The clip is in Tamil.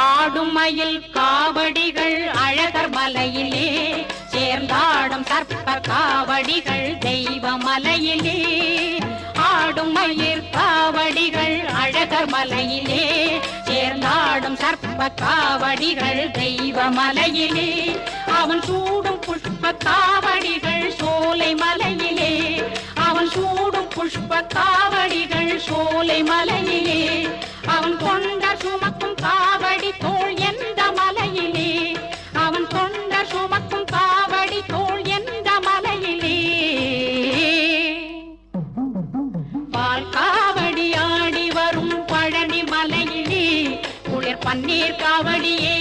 ஆடும் மயில் காவடிகள் அழகர் மலையிலே சேர்ந்தாடும் சர்ப்ப காவடிகள் தெய்வ மலையிலே ஆடும் மயில் காவடிகள் அழகர் மலையிலே சேர்ந்தாடும் சர்ப்ப காவடிகள் தெய்வ மலையிலே அவன் சூடும் புஷ்ப காவடிகள் சோலை மலையிலே அவன் சூடும் புஷ்ப காவடிகள் சோலை மலையிலே அவன் கொண்ட சுமக்கும் காவடி தோள் எந்த மலையிலே அவன் கொண்ட சுமக்கும் காவடி தோள் எந்த மலையிலே பால் காவடி ஆடி வரும் பழனி மலையிலே குளிர் பன்னீர் காவடியே